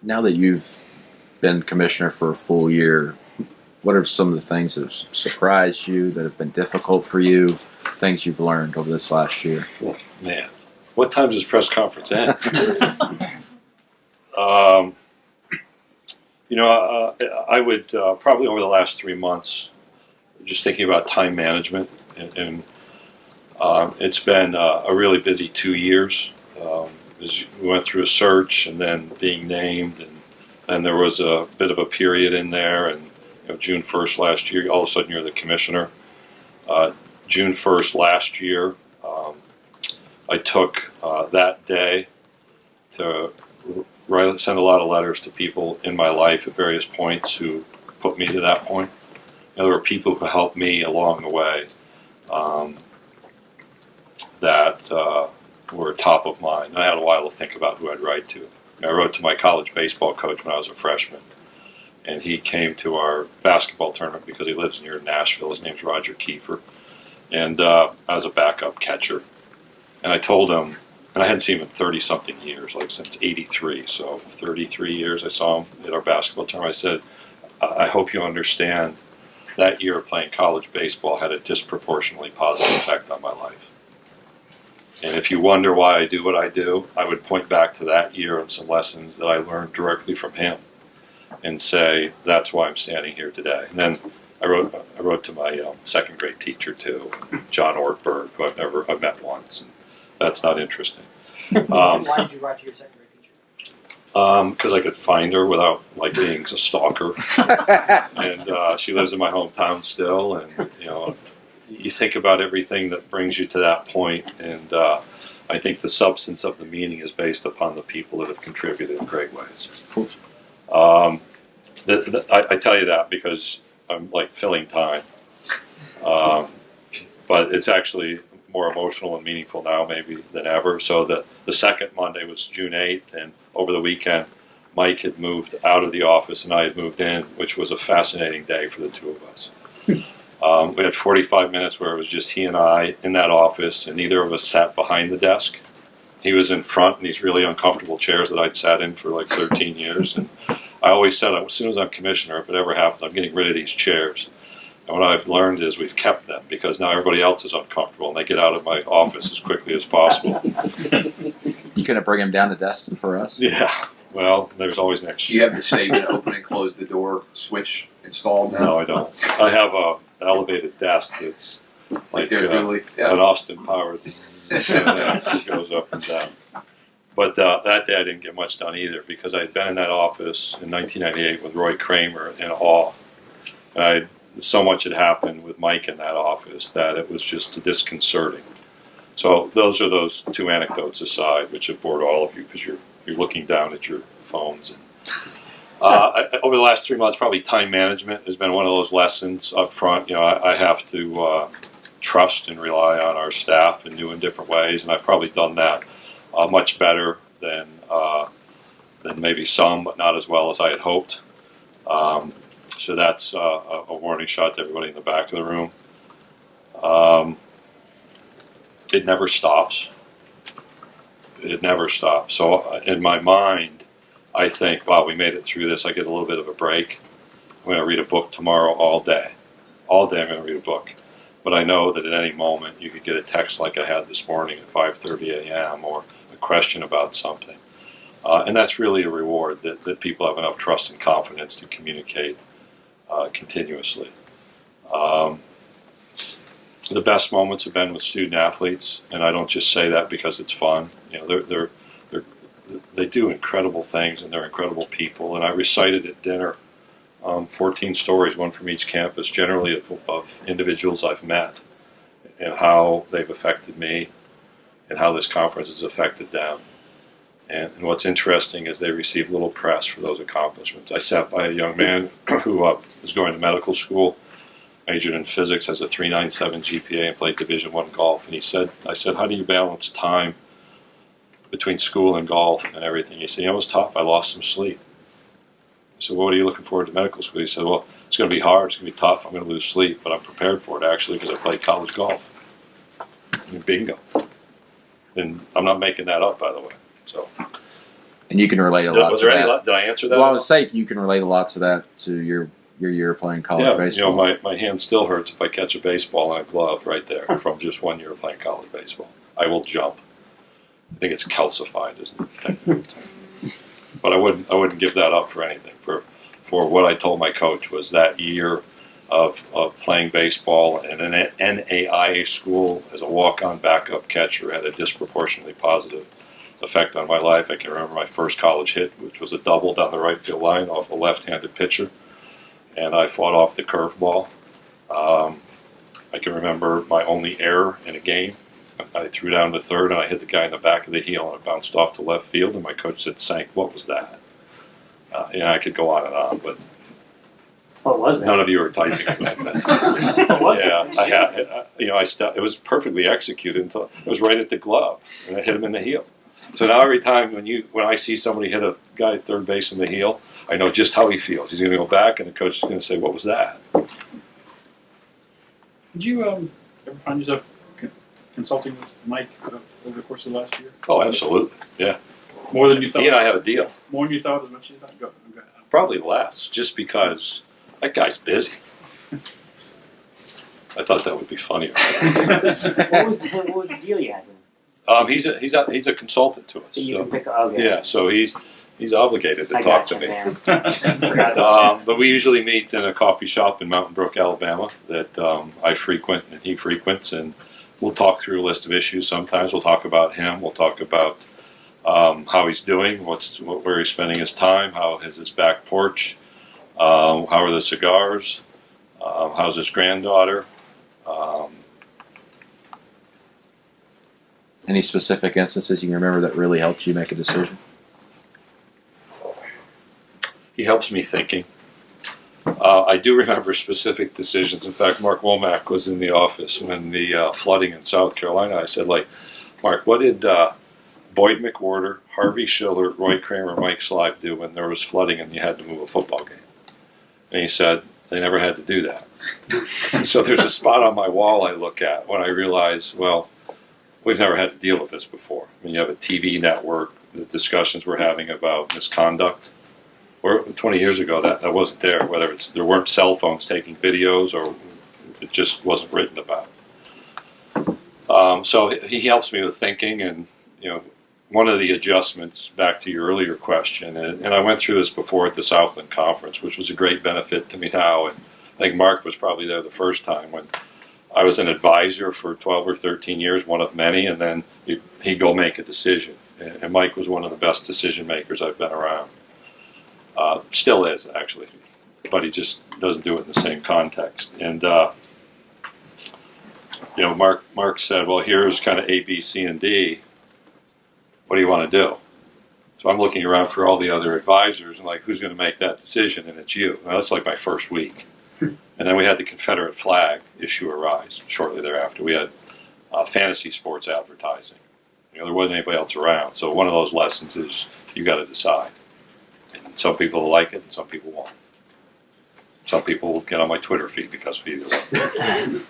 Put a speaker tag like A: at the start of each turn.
A: Now that you've been commissioner for a full year, what are some of the things that have surprised you, that have been difficult for you, things you've learned over this last year?
B: Oh, man, what time does press conference end? I would probably over the last 3 months, just thinking about time management, and it's been a really busy 2 years. As we went through a search and then being named, and then there was a bit of a period in there, and June 1st last year, all of a sudden you're the commissioner. June 1st last year, I took that day to send a lot of letters to people in my life at various points who put me to that point. There were people who helped me along the way that were top of mind. And I had a while to think about who I'd write to. I wrote to my college baseball coach when I was a freshman, and he came to our basketball tournament because he lives near Nashville. His name's Roger Kiefer, and I was a backup catcher. And I told him, and I hadn't seen him in 30-something years, like since '83, so 33 years I saw him at our basketball tournament. I said, I hope you understand that year of playing college baseball had a disproportionately positive effect on my life. And if you wonder why I do what I do, I would point back to that year and some lessons that I learned directly from him and say, that's why I'm standing here today. And then I wrote to my second grade teacher too, John Ortberg, who I've met once, and that's not interesting.
C: Why did you write to your second grade teacher?
B: Because I could find her without being a stalker. And she lives in my hometown still, and you think about everything that brings you to that point, and I think the substance of the meeting is based upon the people that have contributed in great ways. I tell you that because I'm filling time, but it's actually more emotional and meaningful now maybe than ever. So the second Monday was June 8th, and over the weekend Mike had moved out of the office and I had moved in, which was a fascinating day for the two of us. We had 45 minutes where it was just he and I in that office, and neither of us sat behind the desk. He was in front in these really uncomfortable chairs that I'd sat in for 13 years. And I always said, as soon as I'm commissioner, if it ever happens, I'm getting rid of these chairs. And what I've learned is we've kept them because now everybody else is uncomfortable and they get out of my office as quickly as possible.
A: You couldn't bring him down to Destin for us?
B: Yeah. Well, there's always next
D: You
B: year.
D: have the save and open and close the door switch installed now?
B: No, I don't. I have an elevated desk that's like
D: Really?
B: an Austin Powers that goes up and down. But that day I didn't get much done either because I had been in that office in 1998 with Roy Kramer in awe. And so much had happened with Mike in that office that it was just disconcerting. So those are those two anecdotes aside, which have bored all of you because you're looking down at your phones. And, over the last 3 months, probably time management has been one of those lessons up front. I have to trust and rely on our staff in new and different ways, and I've probably done that much better than maybe some, but not as well as I had hoped. So that's a warning shot to everybody in the back of the room. It never stops. It never stops. So in my mind, I think, wow, we made it through this. I get a little bit of a break. I'm going to read a book tomorrow all day. All day I'm going to read a book. But I know that at any moment you could get a text like I had this morning at 5:30 a.m. or a question about something. And that's really a reward that people have enough trust and confidence to communicate continuously. The best moments have been with student athletes, and I don't just say that because it's fun. They do incredible things, and they're incredible people. And I recited at dinner 14 stories, one from each campus, generally of individuals I've met and how they've affected me and how this conference has affected them. And what's interesting is they receive little press for those accomplishments. I sat by a young man who was going to medical school, majored in physics, has a 3.97 GPA, and played Division I golf. And I said, how do you balance time between school and golf and everything? He said, it was tough. I lost some sleep. I said, well, what are you looking forward to medical school? He said, well, it's going to be hard. It's going to be tough. I'm going to lose sleep, but I'm prepared for it, actually, because I played college golf. And bingo. And I'm not making that up, by the way. So
A: And you can relate a lot
B: Was
A: to
B: there any?
A: that.
B: Did I answer that?
A: Well, I would say you can relate a lot to that, to your year playing college
B: Yeah,
A: baseball.
B: my hand still hurts if I catch a baseball in a glove right there from just 1 year of playing college baseball. I will jump. I think it's calcified is the technical term. But I wouldn't give that up for anything. For what I told my coach was that year of playing baseball in an NAIA school as a walk-on backup catcher had a disproportionately positive effect on my life. I can remember my first college hit, which was a double down the right field line off a left-handed pitcher, and I fought off the curveball. I can remember my only error in a game. I threw down to third, and I hit the guy in the back of the heel, and it bounced off to left field, and my coach said, "Sank, what was that?" I could go on and on, but
C: What was that?
B: none of you are typing about that.
C: What was
B: Yeah,
C: it?
B: I had, it was perfectly executed until it was right at the glove, and I hit him in the heel. So now every time when I see somebody hit a guy at third base in the heel, I know just how he feels. He's going to go back, and the coach is going to say, "What was that?"
E: Did you ever find yourself consulting with Mike over the course of the last year?
B: Oh, absolutely. Yeah,
E: More than you thought?
B: he and I have a deal.
E: More than you thought, as much as you thought? Go ahead.
B: Probably less, just because that guy's busy. I thought that would be funnier.
C: What was the deal you had with him?
B: He's a consultant to us.
C: That you
B: So,
C: can pick up. Okay.
B: yeah, so he's obligated to
C: I
B: talk
C: gotcha,
B: to me.
C: man. Forgot about
B: But we usually meet in a coffee shop in Mountain Brook, Alabama, that I frequent and he frequents, and we'll talk through a list of issues. Sometimes we'll talk about him. We'll talk about how he's doing, where he's spending his time, how is his back porch, how are the cigars, how's his granddaughter.
A: Any specific instances you can remember that really helped you make a decision?
B: He helps me thinking. I do remember specific decisions. In fact, Mark Womack was in the office when the flooding in South Carolina. I said, Mark, what did Boyd McWhorter, Harvey Schiller, Roy Kramer, Mike Slive do when there was flooding and you had to move a football game? And he said, they never had to do that. So there's a spot on my wall I look at when I realize, well, we've never had to deal with this before. I mean, you have a TV network, the discussions we're having about misconduct. Or 20 years ago, that wasn't there. Whether there weren't cell phones taking videos, or it just wasn't written about. So he helps me with thinking, and one of the adjustments back to your earlier question, and I went through this before at the Southland Conference, which was a great benefit to me now. And I think Mark was probably there the first time when I was an advisor for 12 or 13 years, one of many, and then he'd go make a decision. And Mike was one of the best decision makers I've been around. Still is, actually, but he just doesn't do it in the same context. And Mark said, well, here's kind of A, B, C, and D. What do you want to do? So I'm looking around for all the other advisors and who's going to make that decision? And it's you. Now, that's like my first week. And then we had the Confederate flag issue arise shortly thereafter. We had fantasy sports advertising. There wasn't anybody else around. So one of those lessons is you got to decide. And some people will like it, and some people won't. Some people will get on my Twitter feed because of either one.